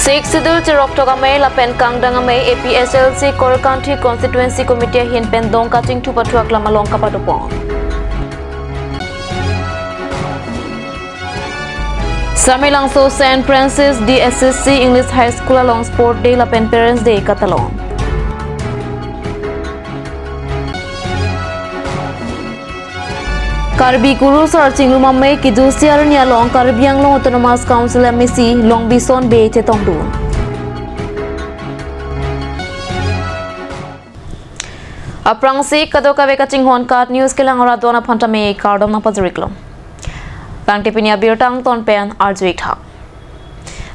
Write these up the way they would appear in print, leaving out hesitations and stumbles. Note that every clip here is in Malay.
6 Sidul Tirok Togame Lapen Kangdangame APSLC Kor County Constituency Committee Hin Pendong Kating Tupatuak Lamalong Kapatupong. Samilangso St. Francis DSSC English High School along Sport Day Lapen Parents Day Katalong. Karbi Guru Searching Lumame Kidusiar Nyalong Karbiang Long Autonomous Council MEC Long Bison Bay Tetongdun. Aprangsi Kadoka Vekaching Honkat News Kilang Radona Pantame Cardom Napazriklo. Pangtipinia Birtang Tonpen Arjwik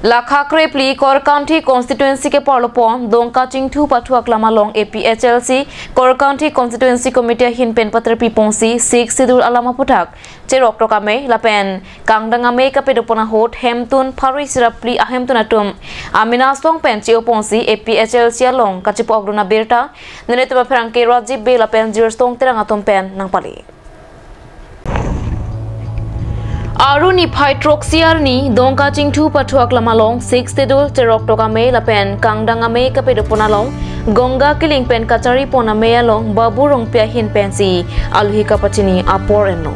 Lakha Krepli Kor County Constituency ke Parlopon Dongka Chingthu Patuak Lamalong APHLC Kor County Constituency Committee Hin Pen Patre Pipongsi 6 Sidur Alama Putak Cherok Tokame Lapen Kangdangame Kapedopona Hot Hemtun Pari Sirapli Ahemtunatum Amina Song Pen Chiopongsi APHLC Along Kachipo Ogduna Birta Nenetuma Perangke Rajib Be Lapen Jirstong Terangatom Pen Nang Pali Aruni Phytroxiarni Dongka Chingthu Patuak Lamalong 6 Sidul Tirok Tokame Lapen Kangdangame Kapedoponalong Gonga Kiling Pen Kachari Poname Along Babu Rongpia Hin Pensi Aluhi Kapachini Apor Eno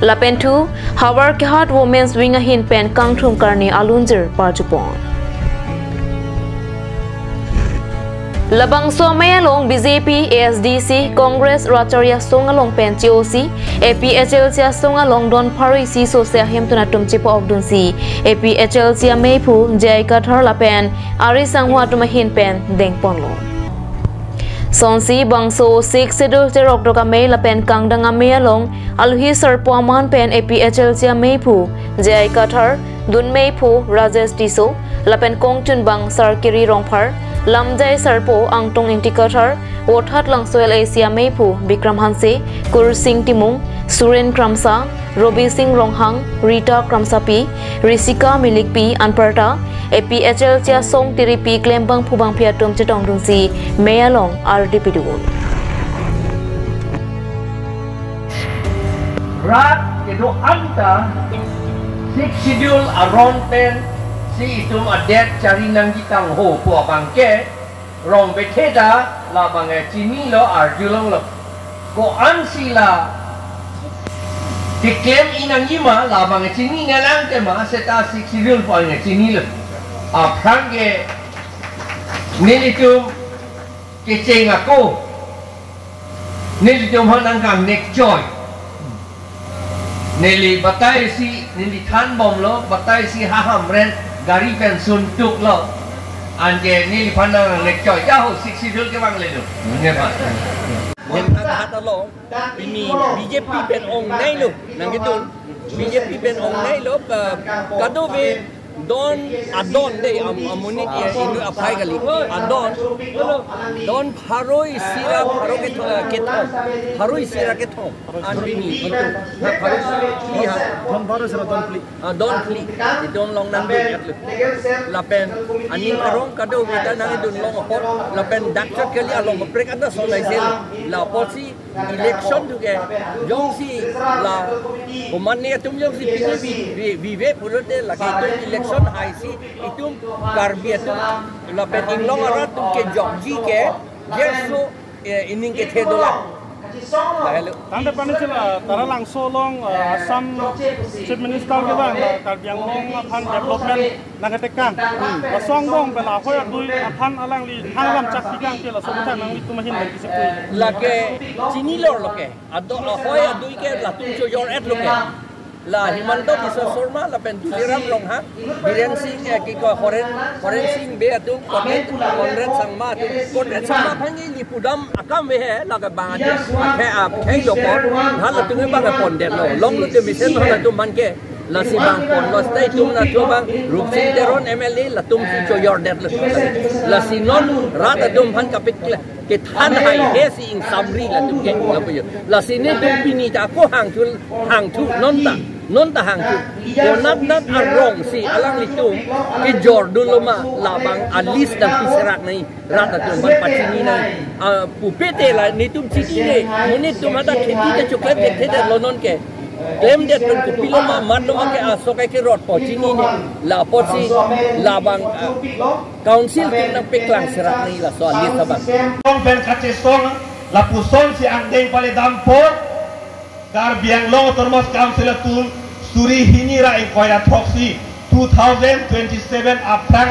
Lapen 2 Hawar Kehat Women's Wing Hin Pen Kangthum Karni Alunjir Parjupon Labang Somaya Long BJP, ASDC, Congress, Racharia Songalong Pen COC, APHLC Songalong Don Pari Si Sosia Hemtunatum Chipo Ogdunsi, APHLC Meipu, Jai Kathar Lapen, Ari Sangwa Tumahin Pen, Deng Ponlo. Sonsi Bangso 6 Sidul Tirok Tokame Lapen Kangdangame Along, Aluhi Sarpuaman Pen APHLC Meipu, Jai Kathar, Dun Meipu, Rajesh Tiso, Lapen Kongchun Bang Sarkiri Rongpar, Lamjai Sarpo Angtong Intikathar, Wothat Langsoel Asia Meipu, Bikram Hanse, Kur Singh Timung, Suren Kramsa, Robi Singh Ronghang, Rita Kramsapi, Risika Milikpi, Anparta, APHL Chia Song Tiripi Klembang Pubang Piatum Chetong Dunsi, Mayalong RDP Duun. Rat itu anta 6 schedule around 10 si itu adet cari nang kitang ho puak bangke rong beteda la bangai cini lo arjulong lo ko ansila diklaim inang yima la bangai cini ngalang ke ma seta 6 schedule bangai cini lo aprange nilitum keceng aku nilitum hanang kang nek joy nili batai si nili than bom lo batai si haham ren Gari pen suntuk lo, anje ni pandang lekcoy jauh siksi dulu ke bang ledu. Ngepa. Yang kata lo, ini BJP pen ong nai lo, nang gitu. BJP pen ong nai lo, kado be don adon deh amunit ya ini apa kali don haroi sira haro ketom haroi sira ketom anbini itu haroi lihat don baru sira don pli don long nang lapen aning karong kado kita nang don long hot lapen dakter kali along break ada solaisel la polisi election tu ke jong si la komannya tum jong si vive pulote la ke election IC itu Karbi itu lapen inglong arat tu ke Georgi ke jesu ining ke tedola tanda panicila tara langso long Assam Chief Minister ke bang Karbiang long apan development nagatekan basong dong bela hoya dui apan alang li hanglam caktikang ke la sobita nang itu mahin lagi sepui lake cini lor loke ado hoya dui ke la tum yor et loke la himanto bisa sorma la pentuliram long hak biren sing ki ko horen sing be atu konren sangma atu konren sangma phangi li pudam akam we he la ga ba de ke ap ke lo ko hal tu ba ga pon de lo long lu te misen la tu man ke la si bang pon lo stai tum na tu bang rup sing teron MLA la tum si cho yor det la si non rat adum han kapit ke than hai he si ing samri la tu ke la pu la si ne tu bini ta ko hang tu non ta hang tu ko nat arong si alang litum ke jordun loma labang alis dan pisrak nai rata tu man pacini nai pu pete la ni tum ciki ne muni tu mata kheti te choklat te te lonon ke claim dia pen kupiloma manoma ke aso ke rot po chini ni la po si la bang council tin na peklang serak ni la so ali sabang Song ben kache song la puson si angdeng pale dampo Karbi ang long termos council tun suri hinira in koira proxy 2027 aprang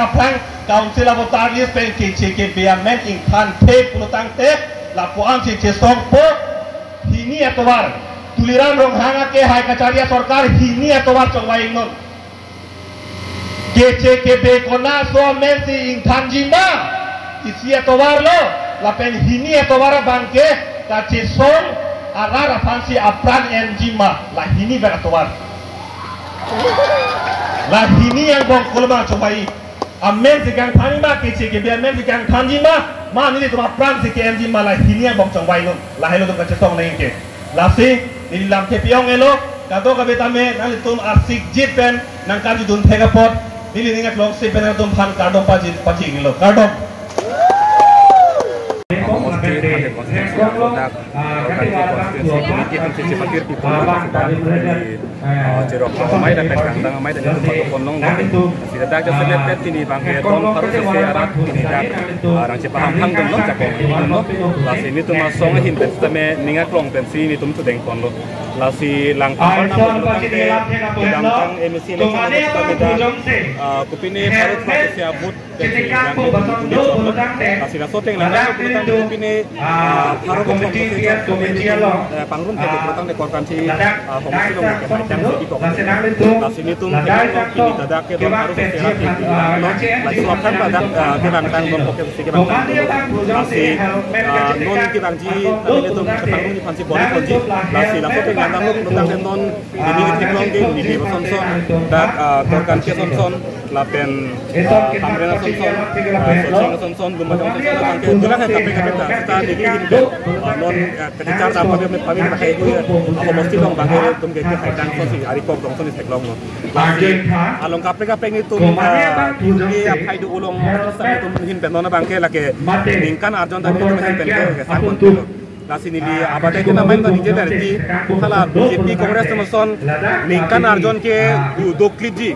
council abo tarlis pen ke beamen in kan te pulutang te la puan si song po hini atowar tuliran rong hanga ke hai kacaria sarkar hini atowar chongwai non ke be kona so men si in tanjima isi atowar lo la pen hini atowar bangke kache song arara fansi apran enjima la hini ber atowar la hini yang bong kolma chongwai amen si gang tanjima ke be amen si gang tanjima ma ni tu apran si ke enjima la hini yang bong chongwai non la helo to kache song nei ke lasi ini lam ke piong elo kato ka betame nang tum arsik jit pen nang kan dun thega pot nili ningat long se pen tum phan kardom pachi ngilo kardom lasi langkah dampang emisi kupini parut manusia but lasi lasoteng langkah kupini harus pangrun ke bertang de konferensi komisi long ke macam di kok lasi ini tum kini tadak ke don harus lasi lokan pada ke rantang don kok ke lasi non kita ji ini tum pangrun di pansi boli konji lasi lasoteng nandang lu tentang non ini tiklong di sonson dak korkan ke sonson lapen pangrena sonson gumba sonson bangke jelas tapi kita digi non ketika sama dia pami pakai gue aku mesti dong bangke tum ke haidang sosi arikop dong sosi teklong no along KPK itu ini apa itu ulong saya itu mungkin penona bangke lagi ningkan arjon tadi itu mungkin penke sangkut lasi nili abade kita main tadi jadi dari kalau BJP Kongres teman ningkan arjon ke dokliji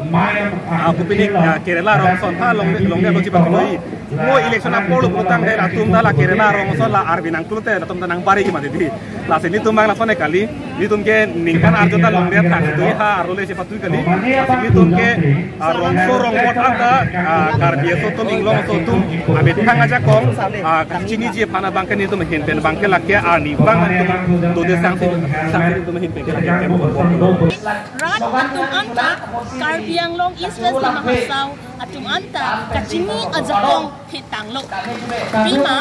aku pilih Kerala romson ha longnya loji pakai mo election apol putang dai atum dala Kerala romson la arbinang tulte atum tanang bari ki mati lasi ni tumbang la fone kali ni tumke ningkan arjon ta longnya tak tu ha arole se patu kali ni tumke romso rombot anda Karbi so tum inglong so tum abet thang aja kong chini je phana bangke ni tum hinten bangke la ke ani bang tum de sang tum hinten ke la rat atum anta Karbi yang long east west di Mahasau atum anta kachini ajakong hitang lo bima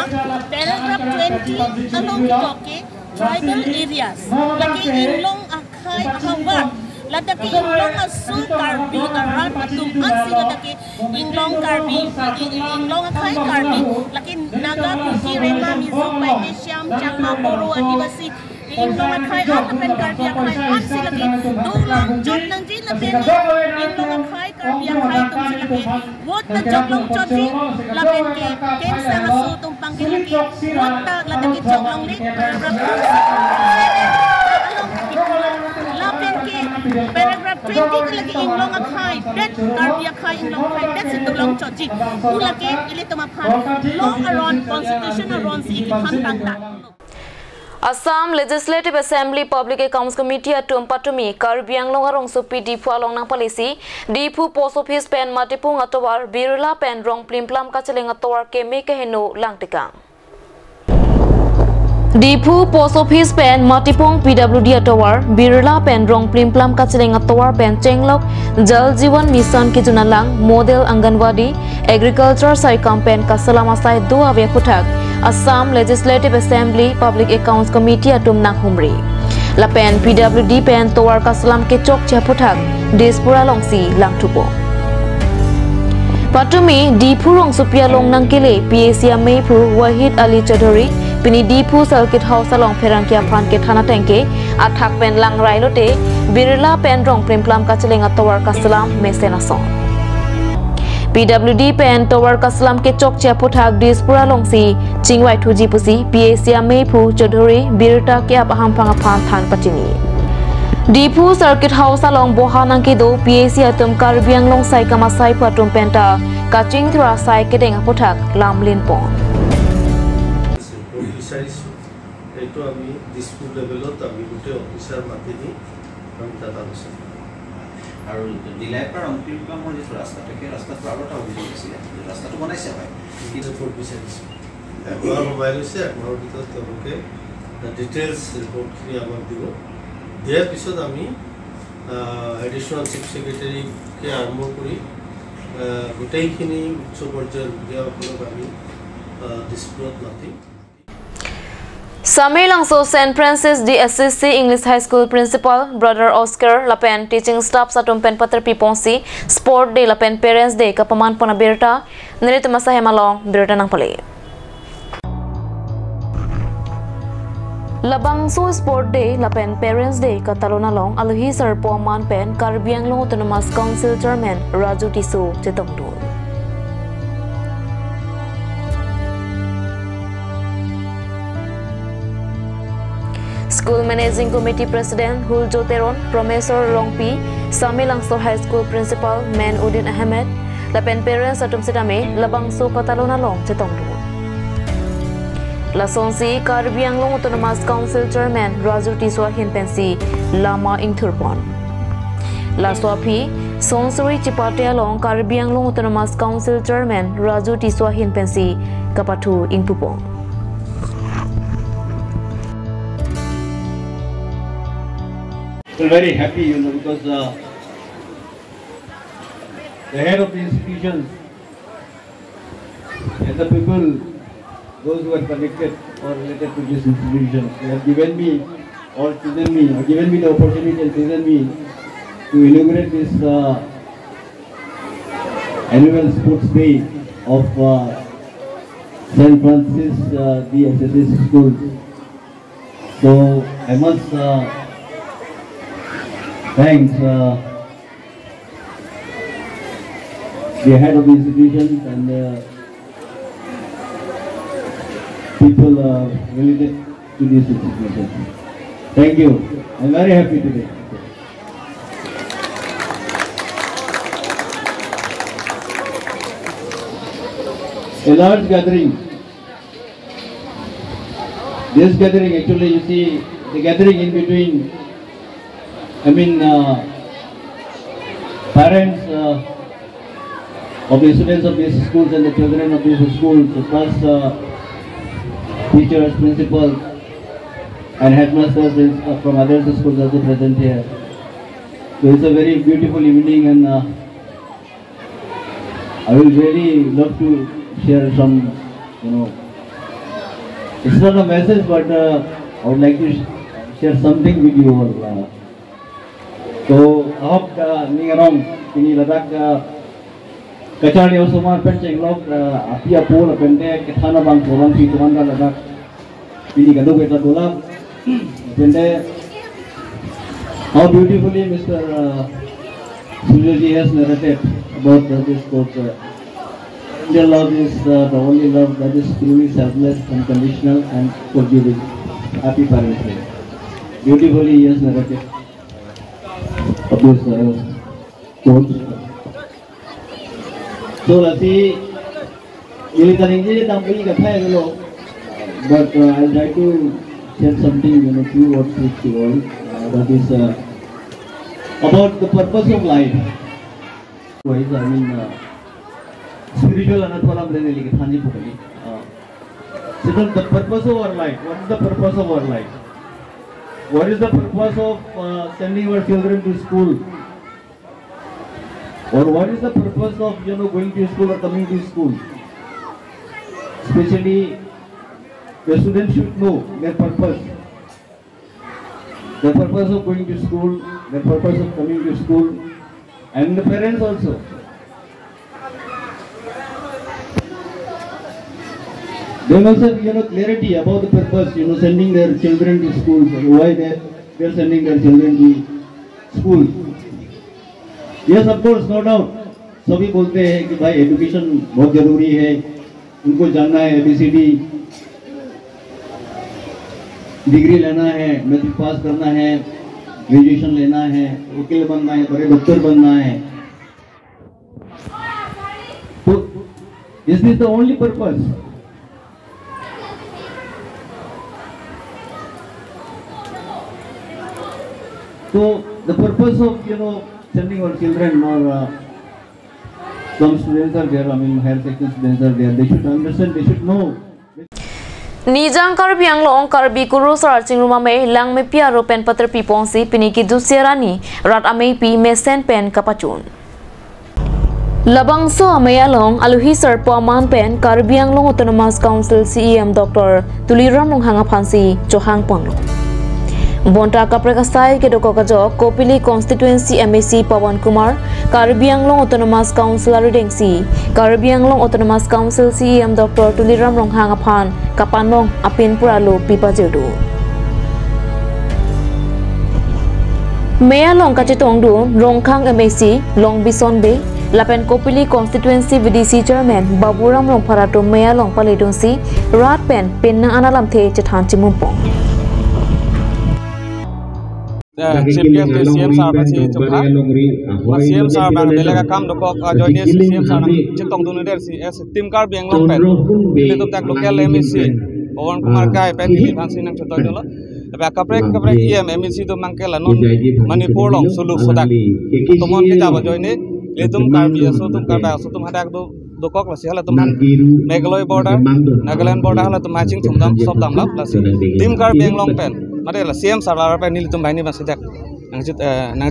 paragraph 20 along koke tribal areas lagi inglong akai ahawat ladaki inglong asu Karbi arat atum ansi ladaki inglong Karbi inglong akai Karbi lagi naga kuti rema mizo pai syam chakma boro adivasi inglong akai apen Karbi akai ansi lagi dulang jot nang ji lapen inglong akai Karbi akai tum lagi wot na joklong choti lapen ke kensa asu tum panggil lagi wot ta ladaki joklong ni paragraph 20 lagi inglong akai that Karbi akai inglong akai that situlong choji ulake ili tumaphan law around constitution around si ikhan tangta Assam Legislative Assembly Public Accounts Committee atum patumi Karbi anglong arong supi dipu along nang polisi dipu post office pen matipung atowar birla pen rong plimplam kacheling atowar ke me ke heno langtikang Dipu post office pen matipong PWD atowar birla pen rong plimplam kacheling atowar pen chenglok jal jiwan mission ki junalang model anganwadi agriculture sai campaign kasalama sai do ave khuthak Assam Legislative Assembly Public Accounts Committee atum nang humri la pen PWD pen towar kasalam ke chok cha phuthak despura longsi langthupo patumi dipu rong supia long nang kele PAC Mepru Wahid Ali Chaudhary Pini Dipu Circuit House along Perangkia Phan ke Thana Tengke athak pen lang railote birla pen rong primplam kacheling atowar kasalam mesena song PWD pen towar kasalam ke chok cha phuthak dispura longsi chingwai thuji pusi PAC Mepru Chaudhary birta ke apaham phanga phan than patini Dipu Circuit House along Bohanang Kido PAC atum Karbi Anglong sai kamasai patum penta kaching thra sai kedeng apothak lamlin pon. এইটো আমি ডিস্ট্রিক্ট লেভেলত আমি গোটেই অফিচাৰ মাতিনি আমি তাত আলোচনা আৰু ডিলাইট পৰা অন্তিমকামৰ যে ৰাস্তা থাকে ৰাস্তাটো আৰু এটা অভিযোগ আছিল ৰাস্তাটো বনাইছে হয় কিন্তু ৰিপৰ্ট বিচাৰিছে এবাৰ মোবাইল হৈছে এবাৰ ভিতৰত তেওঁলোকে ডিটেইলছ ৰিপৰ্টখিনি আমাক দিব দিয়াৰ পিছত আমি এডিশ্যনেল চিফ ছেক্ৰেটাৰীকে আৰম্ভ কৰি গোটেইখিনি উচ্চ পৰ্যায়ৰ বিষয়াসকলক আমি ডিস্ট্ৰিক্টত মাতিম. Samilangso St. Francis DSCC English High School Principal Brother Oscar Lapen Teaching Staff Satum Pen Pater Piponsi Sport Day Lapen Parents Day Kapaman Pona Birta Nirito Masahemalong Birta Nang Pali Labangso Sport Day Lapen Parents Day Katalona Long Aluhi Sir Poman Pen Karbi Anglong Autonomous Council Chairman Raju Tisu Chetongdo School Managing Committee President Huljo Teron, Professor Rongpi, Samilangso High School Principal Men Udin Ahmed, Lapen Parents Atum Sidame, Labangso Katalona Long Chetongdo. Lasonsi Karbi Anglong Autonomous Council Chairman Raju Tiswa Hinpensi, Lama Ingthurpon. Laswapi, Sonsuri Chipate Along Karbi Anglong Autonomous Council Chairman Raju Tiswa Hinpensi, Kapatu Ingpupong. We're very happy, because the head of the institutions and the people, those who are connected or related to this institution, they have given me the opportunity and chosen me to inaugurate this annual sports day of St. Francis DSCC School. So I must thanks the head of the institutions and people related to this institution. Thank you. I'm very happy today. A large gathering. This gathering, actually, you see the gathering in between. Parents of the students of these schools and the children of these schools, plus teachers, principals, and headmasters from other schools also present here. So it's a very beautiful evening, and I will really love to share some, it's not a message, but I would like to share something with you all. So I hope Ningarong, Pini Ladak, Kachari also want penching log, Apia Pool, Pente, Katana Bank, Polan, Pitumanda Ladak, Pini Gadu Petadula, Pente. How beautifully Mr. Sujoji has narrated about this quote. Indian love is the only love that is truly selfless, unconditional, and forgiving. Happy Parents Day. Beautifully he has narrated of this quote. So let's see. But I'll try to share something, few words with you all. That is about the purpose of life. Spiritual anatwalam really Thanji Pukali. So the purpose of our life. What is the purpose of our life? What is the purpose of sending our children to school? Or what is the purpose of going to school or coming to school? Especially the students should know their purpose. The purpose of going to school, the purpose of coming to school, and the parents also. They must have clarity about the purpose, sending their children to school, why they are sending their children to school. Yes, of course, no doubt. सभी बोलते हैं कि भाई एजुकेशन बहुत जरूरी है, उनको जानना है ABCD, डिग्री लेना है, मैट्रिक पास करना है, ग्रेजुएशन लेना है, वकील बनना है, बड़े डॉक्टर बनना है, तो is this the only purpose? So the purpose of sending our children or some students are there. I mean, higher section students are there. They should understand. They should know. Nijang Karbi ang long Karbi Guru searching rumah me lang me piaro pen patra pipongsi piniki dusiarani rat amei pi mesen pen kapacun. Labang so amaya long aluhi serpo aman pen Karbi ang long Autonomous Council CEM Dr. Tuliram long hanga phansi johang panglo. Bonta kaprekasai ke doko kajo Kopili Constituency MAC Pawan Kumar, Karbi Anglong Autonomous Council Redengsi, Karbi Anglong Autonomous Council CEM Dr. Tuliram Ronghang Aphan, Kapanong Apin Puralo Pipa Jedu. Mea Long Kachetongdu, Rongkhang MAC, Long Bison Bay, Lapen Kopili Constituency VDC Chairman, Baburam Long Parato Mea Long Paledonsi, Rat Pen, Pinna Analam The Chetan Chimumpong. Chief guest is CM Sar pasi chukha. CM Sar bang delega kam doko join is CM Sar nang chitong dunu der si as team Karbi ang long pen. Dito tak local MEC. Pawan Kumar kai pen di phansi nang chitong dulu. Ba kaprek MEC tu mangkela non Manipur long suluk sodak. Tumon ke jaba join ni letum Karbi aso tum Karbi aso tum hadak do dokok lasi hala tum Meghalaya border, Nagaland border hala tum matching thumdam sob dam lap lasi. Team Karbi ang long pen. Mari lah CM Sar lara pen nil tum bahini masih jak nang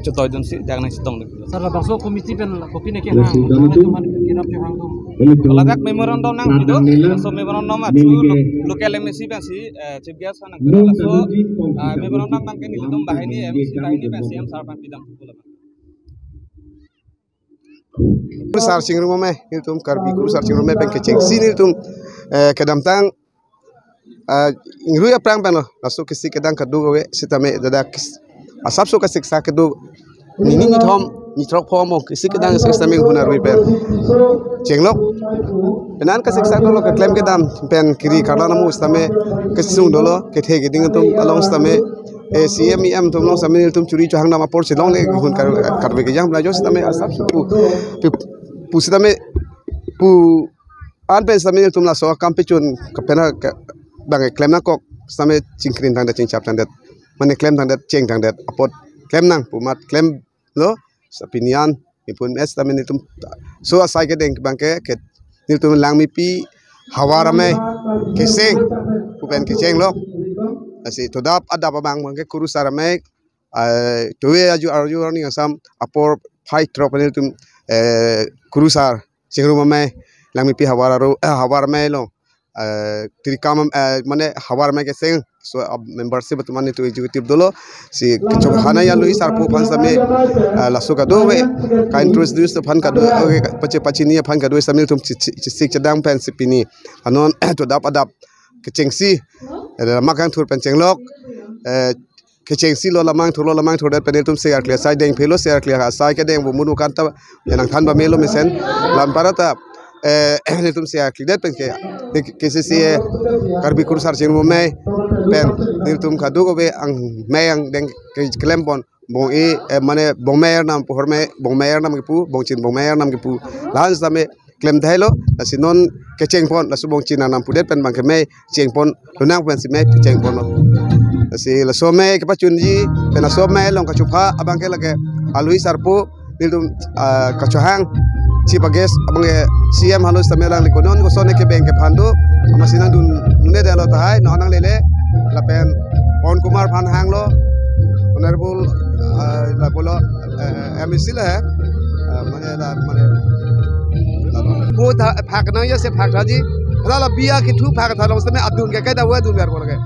cutoy dun si jak nang citong dun. Sar la bangso komisi pen kopi ne ke hang teman kirap je hang tum. Kalau jak memorandum nang video, so memorandum atu local MSC pen si chief guest nang so memorandum nang ke nil tum bahini MSC bahini pen CM Sar pen pidam. Sar singrum me nil tum Karbi Guru sar singrum me pen ke ceng si nil tum kedam tang ingruya prang pano lasu kisi kedang kadu we sitame dadak asap so kasik sa kadu nini ni thom ni trok phom kisi kedang sitame huna rui pen chenglok penan kasik sa dolo ke claim kedam pen kiri kada namu sitame kesung dolo ke the geding tum along sitame CMEM tum long sitame tum churi chang nama por silong le hun karbe ke jang blajo sitame asap so pu sitame pu an pen sitame tum la so kampechun kapena bang claim na kok same cingkrin tang dat cingcap tang dat mane claim tang dat ceng tang dat apot claim nang pumat claim lo sapinian ipun es tame nitum so asai ke deng bangke ke nitum lang mi pi hawara me ke seng pupen ke ceng lo asi todap ada bang bangke kuru sarame towe aju ni asam apor fight trop nitum kuru sar cengru me lang mi pi hawara me lo tiri kam mane hawar me ke seng so membership mane to executive dolo si chokhana ya lui sar pu phan same lasu ka do we ka introduce phan ka do pache pachini phan ka do samil tum sik chadang pen sipini anon to dap adap ke chengsi makang thur pen chenglok ke chengsi lo lamang thur dat pen tum se clear side deng phelo se clear sai ke deng bu munu kan ta yanang than ba melo mesen lam parata nitum se clear pen ke se Karbi Guru sar singrum me pen nitum kadu ko be ang me ang deng claim bon bong mane bong mayor nam pohor me bong mayor nam ke pu bong chin bong mayor nam ke pu lan same claim thailo asinon ke cheng pon la su bong chin nam pu det pen bang ke me cheng pon lunang pen si me cheng pon asi la so me ke pachun ji pen so me long ka chupha abang ke lage alui sarpo nitum ka chohang si bages abang CM halus tamelang likonon ko sone ke beng ke phando amasinang dun ne de lo tai no nang lele lapen Pawan Kumar phan hang lo honorable la bolo MEC la mane ko tha phak na ya se phak tha ji la biya ki thu phak tha lo se me adun ke da wa dun gar ko lage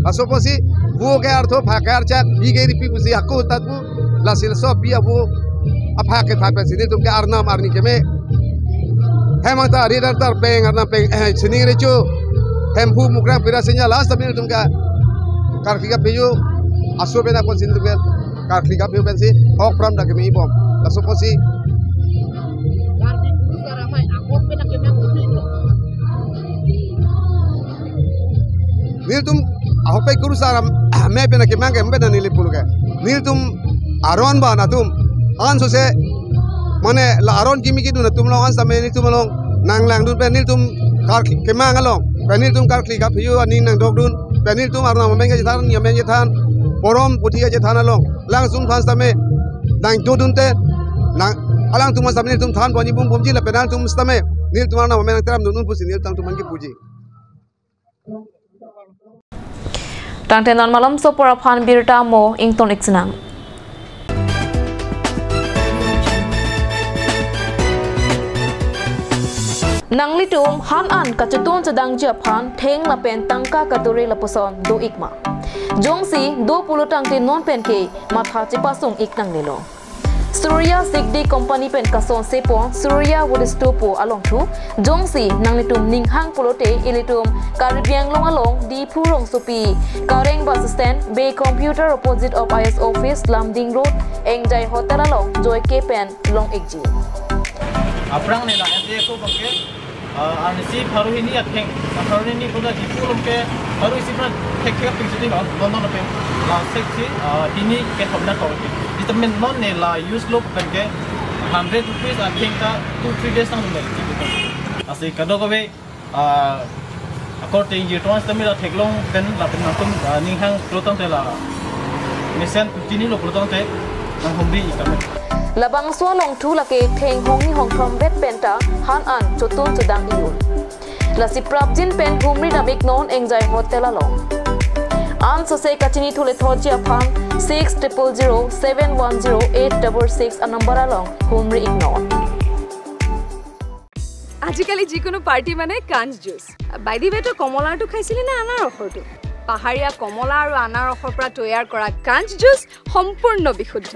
aso posi wo ke artho phak ar cha bi ge ri pi pusi akko tat bu la sil so biya wo apha ke tha pe sini tum ke arna marni ke me hemang ta ri tar peng arna peng sini re chu hempu mukra pira sinya last time tum ka karki ka peju aso bena kon sin tum ka karki ka peju pensi ok pram da ke mi bom aso posi Karbi Guru saramai akok bena ke me nil tum ahopai kurusara me pena ke mangke mbeda nili puluke nil tum aron ba na tum an so se mane la aron kimi ki duna tum long an same ni tum long nang lang dun pe nil tum kar ke mang along pe nil tum kar kli ka phiu aning nang dok dun pe nil tum arna meng ke than nyam ke than porom puthi ke than along lang sum than same nang do dun te nang alang tum same nil tum than boni bum bum ji la penal tum same nil tum arna meng teram dun pusi nil tang tum man ki puji Tang tenan malam so pora phan birta mo ington iksenang. Nang litum han an kacutun sedang Japan theng la pen tangka katuri la poson do ikma. Jongsi do pulutang tin non pen ke matha chipasung ik nang lelo. Surya Sigdi Company pen kason sepon Surya Wodistopo along tu Jongsi nang litum ninghang pulote ilitum Karbiang long along di Purong Supi Kareng bus stand Bay Computer opposite of IS office Lamding Road Engjai Hotel along Joy K pen long ekji. Aprang ne la ente ko bangke anisi baru ini akheng baru ini kuda di Purong ke baru isi pun tek picture no non pe la seksi ini ke thamna ko vitamin non ne la use look bangke 100 rupees akheng ka 2-3 days tang ne asi kado ko be according to trans tamila theklong pen la pen nakum ninghang protong te la mission tini lo protong te nang hombi ikame Labang so long tu la ke theng hong ni hong thom vet penta han an chotun chudang iun la si prabjin pen humri na big non engjai hotel along an so se kachini thule thoji aphan 6007108666 a number along humri ignore আজিকালি যিকোনো পাৰ্টি মানে কাঞ্জ জুস বাইদি বেটো কমলাটো খাইছিলি না আনাৰসটো পাহাৰীয়া কমলা আৰু আনাৰসৰ পৰা তৈয়াৰ কৰা কাঞ্জ জুস সম্পূৰ্ণ বিশুদ্ধ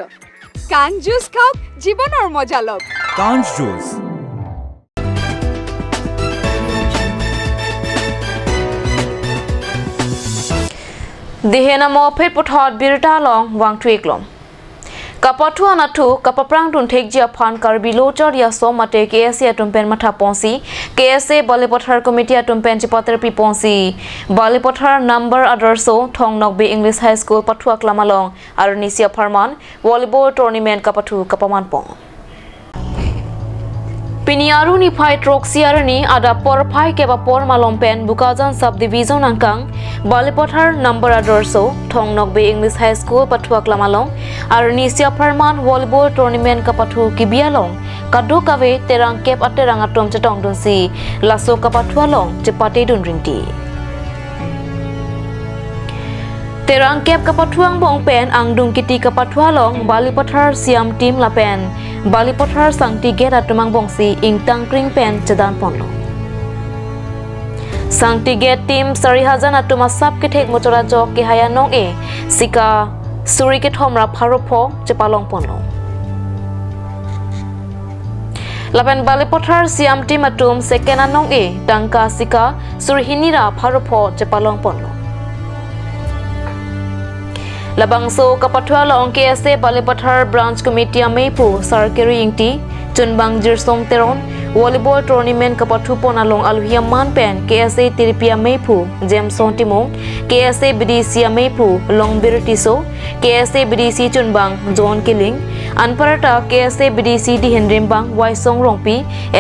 কাঞ্জ জুস খাওক জীৱনৰ মজা লওক কাঞ্জ juice Dihena mo phet puthot birta long wang thuiklom Kapathu anathu kapaprang tun thekjia phan Karbi lochar ya somate KSA tumpen matha ponsi KSA Balipothar committee tumpen chipater pi ponsi Balipothar number adarso thongnok be English high school pathuak lamalong arnisia farman volleyball tournament kapathu kapaman pong Piniaru ni phai troxiarani ada por phai ke ba por malompen bukajan subdivision angkang Balipothar number adarso thongnok be English high school pathuak lamalong arnisia farman volleyball tournament kapathu kibialong kadu kave terang kep aterang atom chetong dunsi laso kapathualong chepate dun ringti Terang kep kapathuang bong pen angdung kiti kapathualong Balipothar siam team la pen Balipothar sangti get atumang bongsi ingtang kring pen chedan ponlo Sangti get team 4000 atuma sap ke thek mochora jok ke haya nong e sika suri ke thomra pharopho chepalong ponlo Lapen Balipothar siam team atum second anong e tangka sika surhinira pharopho chepalong ponlo Labangso kapathuala ongke ase Balipothar branch committee ameipu sarkeri ingti chunbang jirsong teron volleyball tournament kapathu ponalong alhiam man pen KSA tiripia meipu Jameson timong KSA BDC ameipu longbir tiso KSA BDC chunbang John Killing anparata KSA BDC di henrimbang waisong rongpi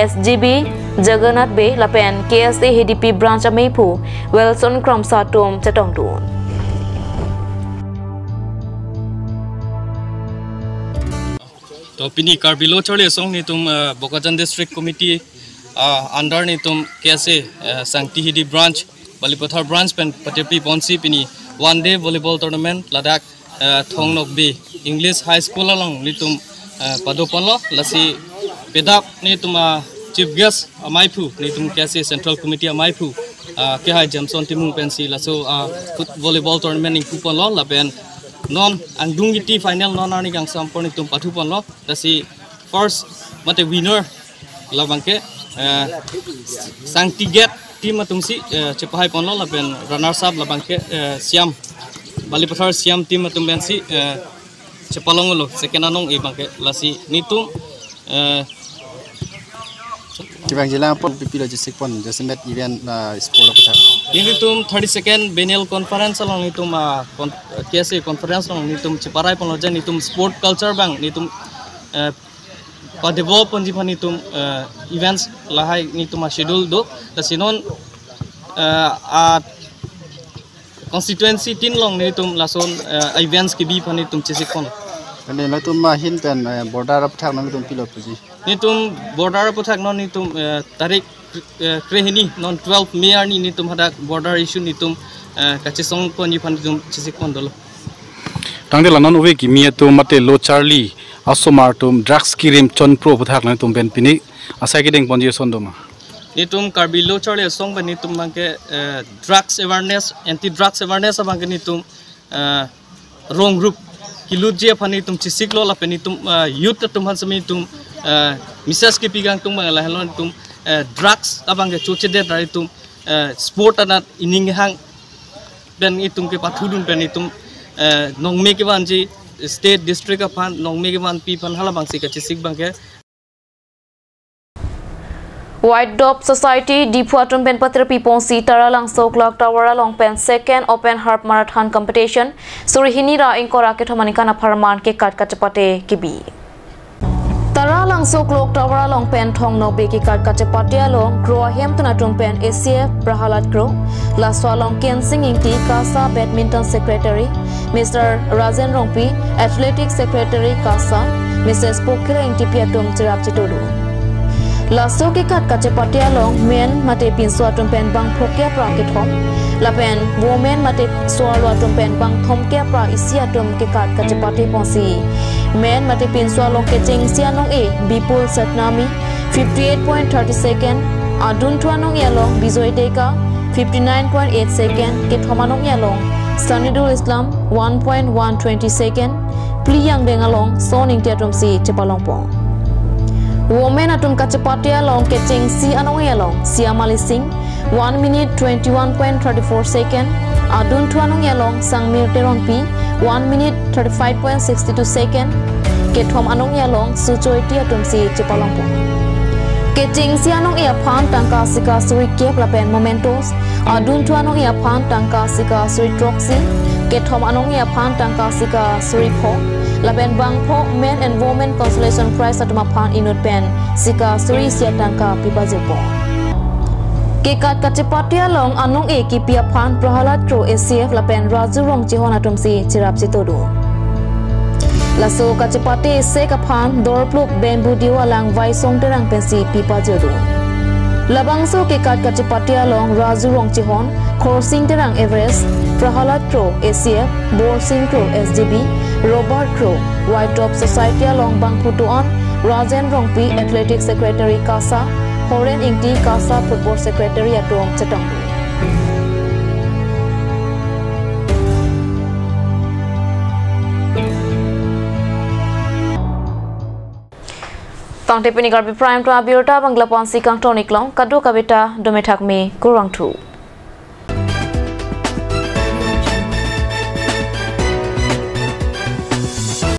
SGB Jagannath Bay lapen KSA HDP branch ameipu Wilson Kramsa tom chatongdun तो पिनी कार्बी लोचर ले सोंग नि तुम बोकाजन district committee under नि तुम कैसे संगति हिडी ब्रांच Balipothar ब्रांच पेन पटेपी पॉन्सी पिनी वन डे वॉलीबॉल टूर्नामेंट लद्दाख थोंगनोक बी इंग्लिश हाई स्कूल अलोंग नि तुम पदोपनलो लसी पेदाप नि तुम चीफ गेस्ट अमाइफु नि तुम कैसे सेंट्रल कमिटी अमाइफु के हाई जेमसन टिमुंग पेंसी लसो वॉलीबॉल टूर्नामेंट इन कुपनलो लबेन non angdungiti final non ani gang sampon itum pathupan lo tasi first mate winner labangke sangtiget team atumsi chepahai ponlo laben runners up labangke siam Balipothar siam team atum bensi chepalong lo second anong e bangke lasi nitum Kibang jila pon pipi logistik pon Josimet event sport apa tak? Ini tum 32nd biennial conference along itu KSA conference along itu ciparai pon lojan itu sport culture bang itu develop pon jipan itu events lahai itu schedule do lasinon constituency tin long itu lason events kibi pon itu cisik pon. Kali itu mahin pen border apa tak nang itu pilot puji. Itu border apa tak non itu tarik krehini non 12 May ni itu ada border issue itu kacesong pon jipan itu cisik pon dolo. Tangde lanon uwe kimi itu mate lo Charlie asomar tum drugs kirim chon pro puthak nang tum ben pini asai kideng ponji sondoma. Nitum Karbi lo Charlie song ban nitum bangke drugs awareness anti drugs awareness bangke nitum wrong group kiluje pani tum cisik lo la pani tum youth tum han sami tum misas ke pigang tum bang la halon tum drugs abang ke choche de dari tum sport ana ining hang ben itum ke pathudun ben itum nongme ke banji state district apan nongme ke ban pi pan hala bang si ke cisik bang ke White Dove Society Dipuatum Pen Patra Piponsi Taralang Soklak Tawara Long Pen Second Open Harp Marathon Competition Surihini Ra Inkora Ketomanikana Paraman Ke Kat Kachapate Kibi Taralang Soklok Tawara Long Pen Thong No Be Ke Kat Kachapate Long Kroahem Tanatum Pen ACF Brahalat Kro Laswa Long Ken Singing Ti Kasa Badminton Secretary Mr. Razen Rongpi Athletics Secretary Kasa Mrs. Pokira Inti Piatum Chirap Chitodu Lasso ke kat kacepatia long men mate pin suatum pen bang phokya pra ke thom lapen women mate sualwa tum pen bang thom ke pra isiatum ke kat kacepati ponsi men mate pin sualong ke ching sianong e bipul satnami 58.30 second adun thuanong yalong bijoy deka 59.8 second ke thomanong yalong Sanidul Islam 1.120 second pliyang dengalong soning tiatum si cepalong pong Women atum kacepatia long kecing si anong yalong siamali sing 1 minute 21.34 second adun tuanong yalong sang mirteron pi 1 minute 35.62 second kethom anong yalong sujoiti atum si cepalongpo kecing si anong ia phan tangka sika suri kep lapen momentos adun tuanong ia phan tangka sika suri troxy kethom anong ia phan tangka sika suri pho Laben bangpo men and women consolation prize atuma phan inut pen sika suri sia tangka pipa jepo kekat kacepatia long anong e kipia phan prahalat kro ACF lapen raju rong chihon atum si chirap chitodu laso kacepati se ka phan dorpluk bamboo diwa lang vai song terang pensi pipa jedu labangso kekat kacepatia long raju rong chihon khorsing terang Everest prahalat kro ACF borsing kro SDB Robert Crow, White Dove Society along Bang Putuan, Rajen Rongpi, Athletic Secretary Kasa, Horen Ingti Kasa Football Secretary at Dong Chetong. Tang Tepini Karbi Prime to Abirta Bangla Ponsi Kang Tonic Long, Kadu Kabita, Domethak Me, Kurang Tu.